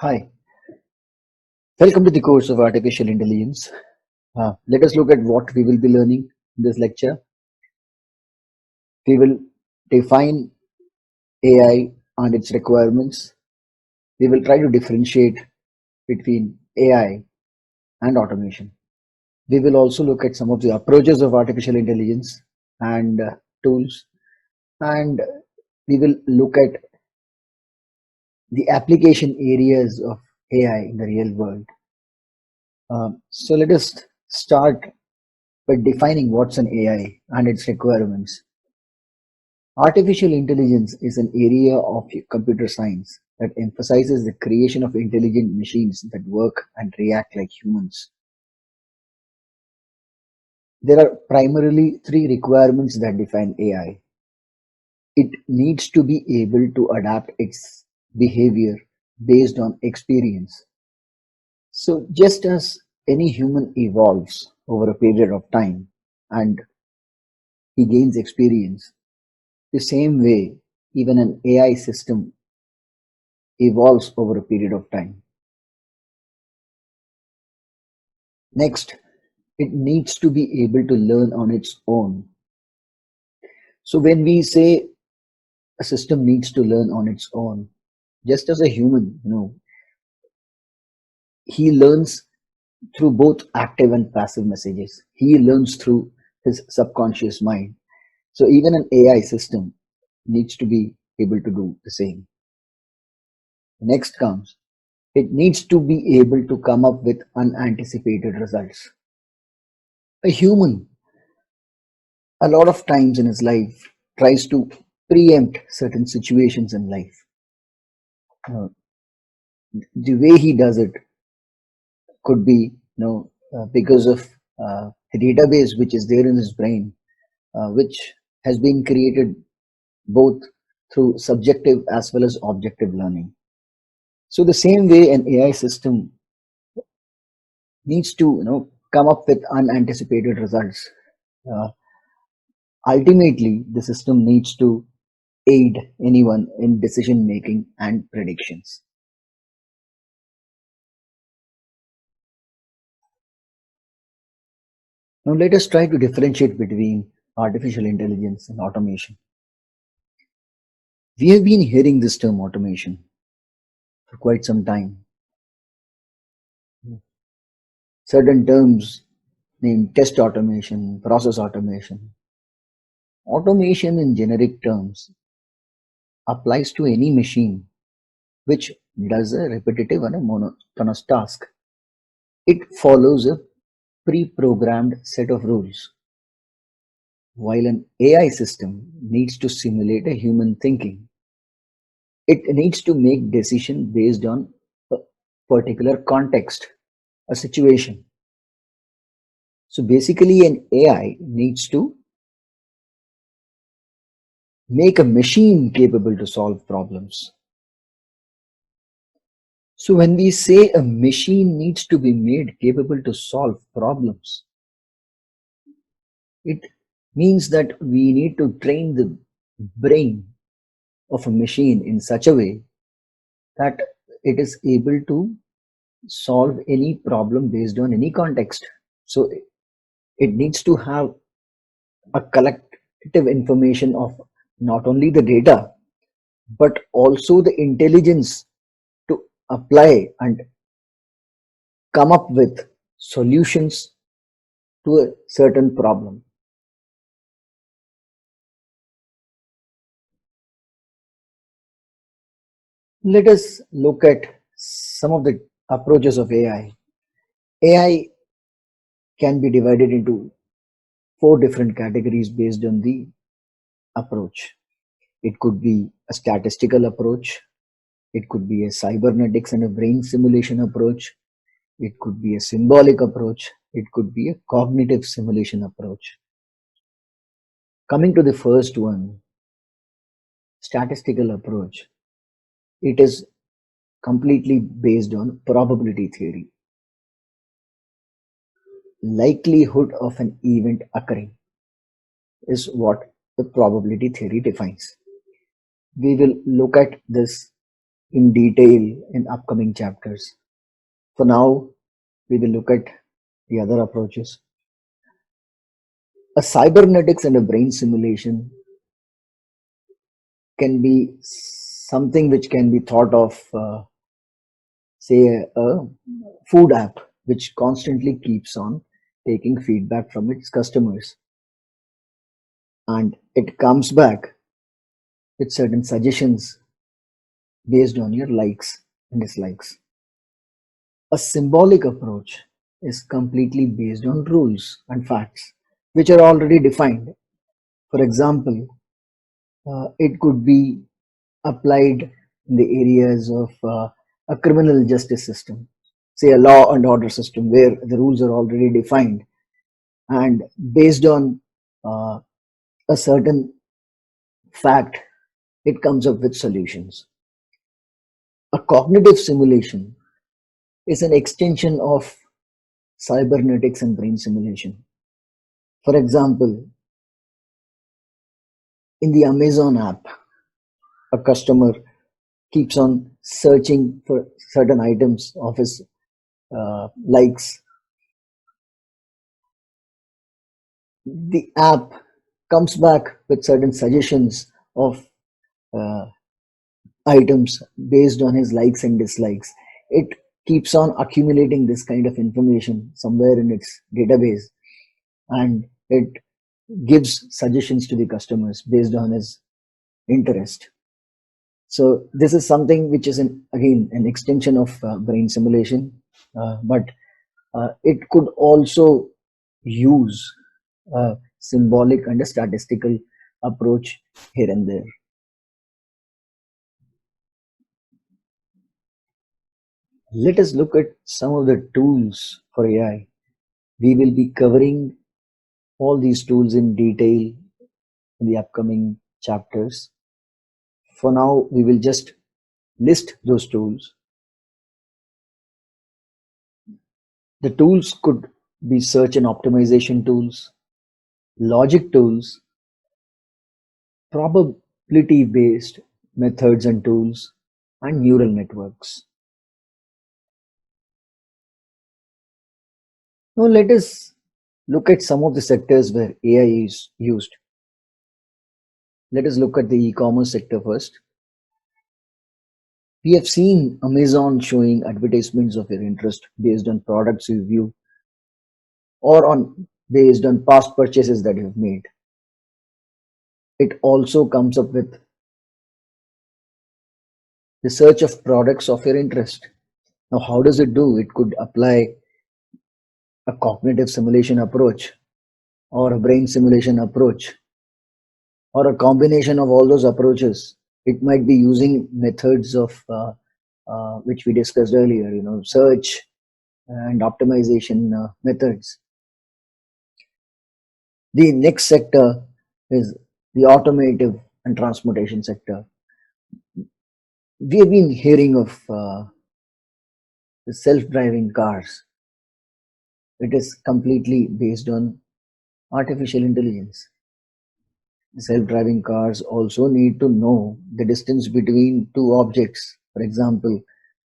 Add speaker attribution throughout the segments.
Speaker 1: Hi, welcome to the course of Artificial Intelligence. Let us look at what we will be learning in this lecture. We will define AI and its requirements. We will try to differentiate between AI and automation. We will also look at some of the approaches of artificial intelligence and tools, and we will look at the application areas of AI in the real world. So let us start by defining what's an AI and its requirements. Artificial intelligence is an area of computer science that emphasizes the creation of intelligent machines that work and react like humans. There are primarily three requirements that define AI. It needs to be able to adapt its behavior based on experience. So, just as any human evolves over a period of time and he gains experience, the same way, even an AI system evolves over a period of time. Next, it needs to be able to learn on its own. So when we say a system needs to learn on its own, just as a human, he learns through both active and passive messages. He learns through his subconscious mind. So even an AI system needs to be able to do the same. Next comes, it needs to be able to come up with unanticipated results. A human, a lot of times in his life, tries to preempt certain situations in life. Uh, the way he does it could be, because of the database which is there in his brain, which has been created both through subjective as well as objective learning. So the same way an AI system needs to, come up with unanticipated results. Uh, Ultimately, the system needs to aid anyone in decision making and predictions. Now, let us try to differentiate between artificial intelligence and automation. We have been hearing this term automation for quite some time. Certain terms named test automation, process automation. Automation in generic terms applies to any machine which does a repetitive and a monotonous task. It follows a pre-programmed set of rules, while an AI system needs to simulate a human thinking. It needs to make decision based on a particular context, a situation. So basically an AI needs to make a machine capable to solve problems. So when we say a machine needs to be made capable to solve problems, it means that we need to train the brain of a machine in such a way that it is able to solve any problem based on any context. So it needs to have a collective information of not only the data but also the intelligence to apply and come up with solutions to a certain problem. Let us look at some of the approaches of AI. AI can be divided into four different categories based on the approach. It could be a statistical approach, it could be a cybernetics and a brain simulation approach, it could be a symbolic approach, it could be a cognitive simulation approach. Coming to the first one, statistical approach, it is completely based on probability theory. Likelihood of an event occurring is what the probability theory defines. We will look at this in detail in upcoming chapters. For now, we will look at the other approaches. A cybernetics and a brain simulation can be something which can be thought of, say, a food app which constantly keeps on taking feedback from its customers, and it comes back with certain suggestions based on your likes and dislikes. A symbolic approach is completely based on rules and facts which are already defined. For example, it could be applied in the areas of a criminal justice system, say a law and order system where the rules are already defined, and based on uh, a certain fact, it comes up with solutions. A cognitive simulation is an extension of cybernetics and brain simulation. For example, in the Amazon app, a customer keeps on searching for certain items of his likes. The app comes back with certain suggestions of uh, items based on his likes and dislikes. It keeps on accumulating this kind of information somewhere in its database, and it gives suggestions to the customers based on his interest. So this is something which is again an extension of brain simulation, but it could also use a symbolic and a statistical approach here and there. Let us look at some of the tools for AI. We will be covering all these tools in detail in the upcoming chapters. For now, we will just list those tools. The tools could be search and optimization tools, logic tools, probability based methods and tools, and neural networks. Now, let us look at some of the sectors where AI is used. Let us look at the e-commerce sector first. We have seen Amazon showing advertisements of your interest based on products you view or on based on past purchases that you've made. It also comes up with the search of products of your interest. Now, how does it do? It could apply a cognitive simulation approach or a brain simulation approach or a combination of all those approaches. It might be using methods of which we discussed earlier, search and optimization methods. The next sector is the automotive and transportation sector. We have been hearing of the self-driving cars. It is completely based on artificial intelligence. The self-driving cars also need to know the distance between two objects, for example,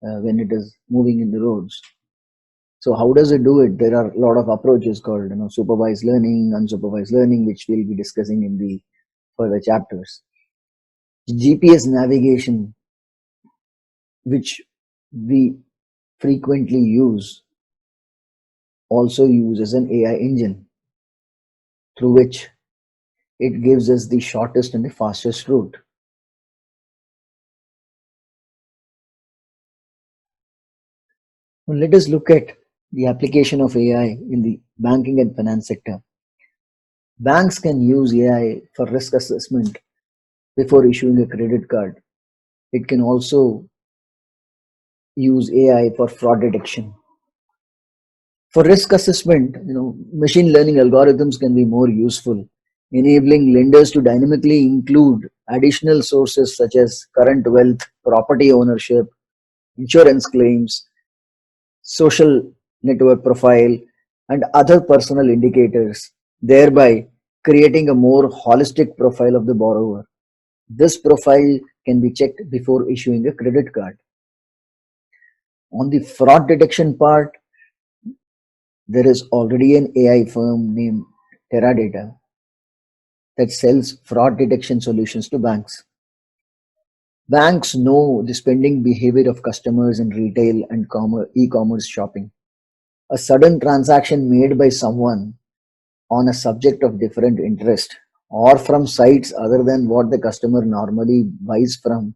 Speaker 1: when it is moving in the roads. So how does it do it? There are a lot of approaches called supervised learning, unsupervised learning, which we'll be discussing in the further chapters. GPS navigation, which we frequently use, also uses an AI engine through which it gives us the shortest and the fastest route. Now let us look at the application of AI in the banking and finance sector. Banks can use AI for risk assessment before issuing a credit card. It can also use AI for fraud detection. For risk assessment, machine learning algorithms can be more useful, enabling lenders to dynamically include additional sources such as current wealth, property ownership, insurance claims, social network profile, and other personal indicators, thereby creating a more holistic profile of the borrower. This profile can be checked before issuing a credit card. On the fraud detection part, there is already an AI firm named Teradata that sells fraud detection solutions to banks. Banks know the spending behavior of customers in retail and e-commerce shopping. A sudden transaction made by someone on a subject of different interest or from sites other than what the customer normally buys from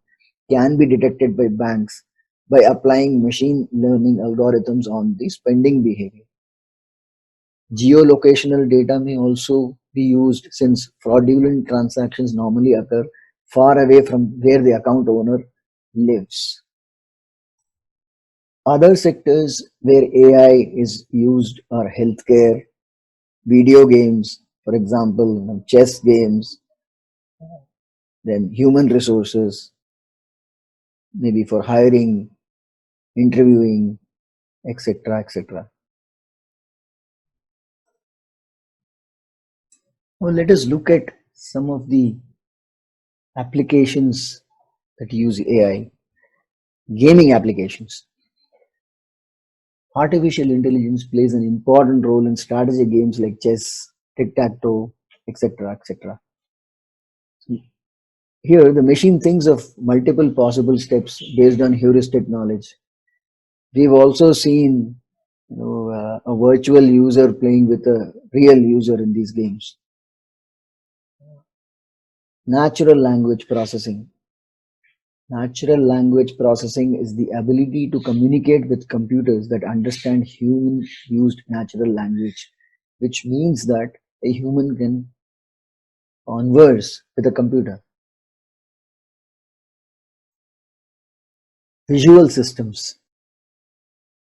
Speaker 1: can be detected by banks by applying machine learning algorithms on the spending behavior. Geolocational data may also be used since fraudulent transactions normally occur far away from where the account owner lives. Other sectors where AI is used are healthcare, video games, for example, chess games, then human resources, maybe for hiring, interviewing, etc., etc. Well, let us look at some of the applications that use AI. Gaming applications. Artificial intelligence plays an important role in strategy games like chess, tic-tac-toe, etc., etc. Here, the machine thinks of multiple possible steps based on heuristic knowledge. We've also seen a virtual user playing with a real user in these games. Natural language processing. Natural language processing is the ability to communicate with computers that understand human used natural language, which means that a human can converse with a computer. Visual systems.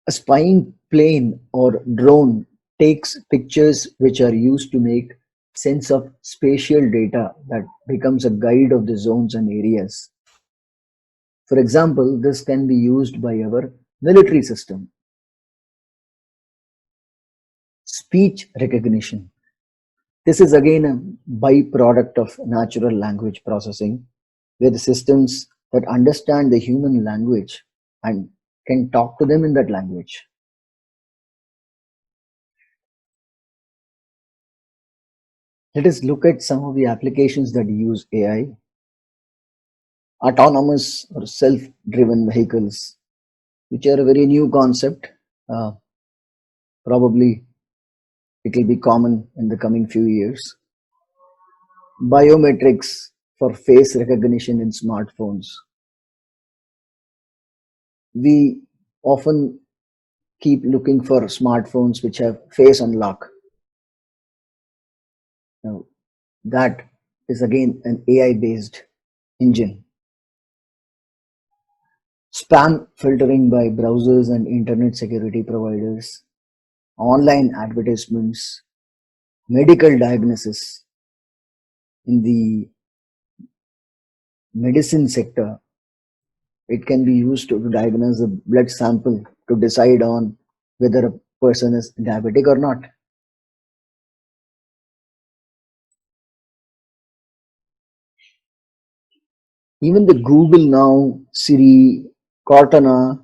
Speaker 1: A spying plane or drone takes pictures which are used to make sense of spatial data that becomes a guide of the zones and areas. For example, this can be used by our military system. Speech recognition. This is again a byproduct of natural language processing, where the systems that understand the human language and can talk to them in that language. Let us look at some of the applications that use AI. Autonomous or self-driven vehicles, which are a very new concept. Uh, Probably it will be common in the coming few years. Biometrics for face recognition in smartphones. We often keep looking for smartphones which have face unlock. Now, that is again an AI based engine. Spam filtering by browsers and internet security providers, online advertisements, medical diagnosis in the medicine sector. It can be used to diagnose a blood sample to decide on whether a person is diabetic or not. Even the Google Now, Siri, Cortana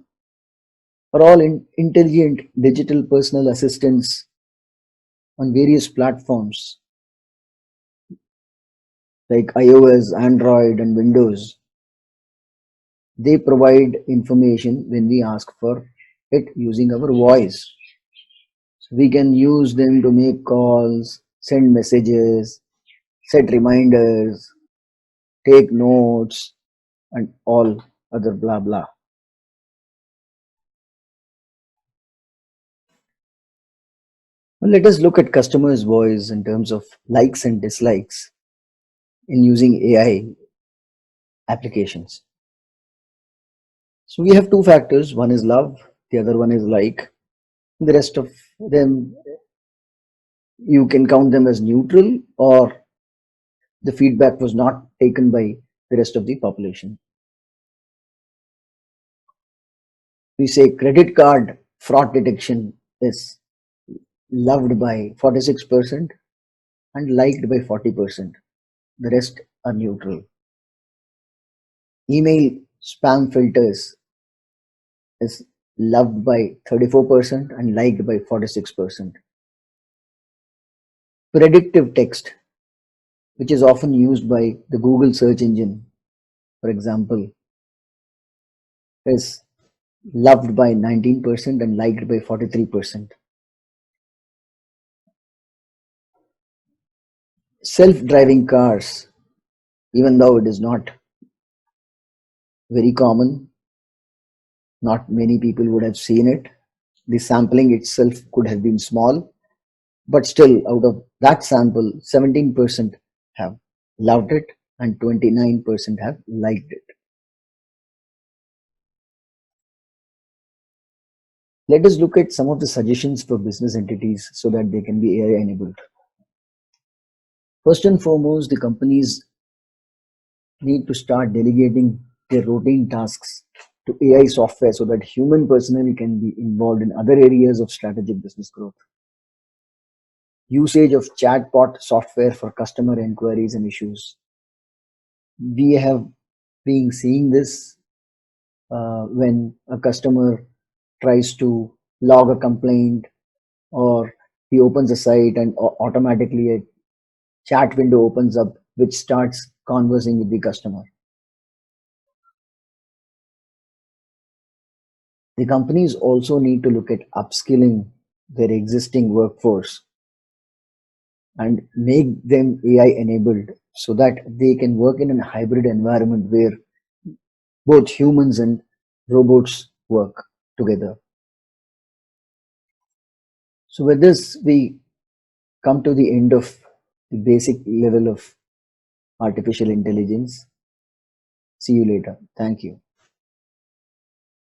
Speaker 1: are all intelligent digital personal assistants on various platforms like iOS, Android, and Windows. They provide information when we ask for it using our voice. So we can use them to make calls, send messages, set reminders, take notes, and all other blah blah. Now let us look at customers' voice in terms of likes and dislikes in using AI applications. So we have two factors. One is love, the other one is like. The rest of them, you can count them as neutral, or the feedback was not taken by the rest of the population. We say credit card fraud detection is loved by 46% and liked by 40%. The rest are neutral. Email spam filters is loved by 34% and liked by 46%. Predictive text, which is often used by the Google search engine, for example, is loved by 19% and liked by 43%. Self-driving cars, even though it is not very common, not many people would have seen it. The sampling itself could have been small, but still, out of that sample, 17% have loved it and 29% have liked it. Let us look at some of the suggestions for business entities so that they can be AI enabled. First and foremost, the companies need to start delegating their routine tasks to AI software so that human personnel can be involved in other areas of strategic business growth. Usage of chatbot software for customer inquiries and issues. We have been seeing this when a customer tries to log a complaint, or he opens a site and automatically a chat window opens up which starts conversing with the customer. The companies also need to look at upskilling their existing workforce and make them AI enabled so that they can work in a hybrid environment where both humans and robots work together. So, with this, we come to the end of the basic level of artificial intelligence. See you later. Thank you.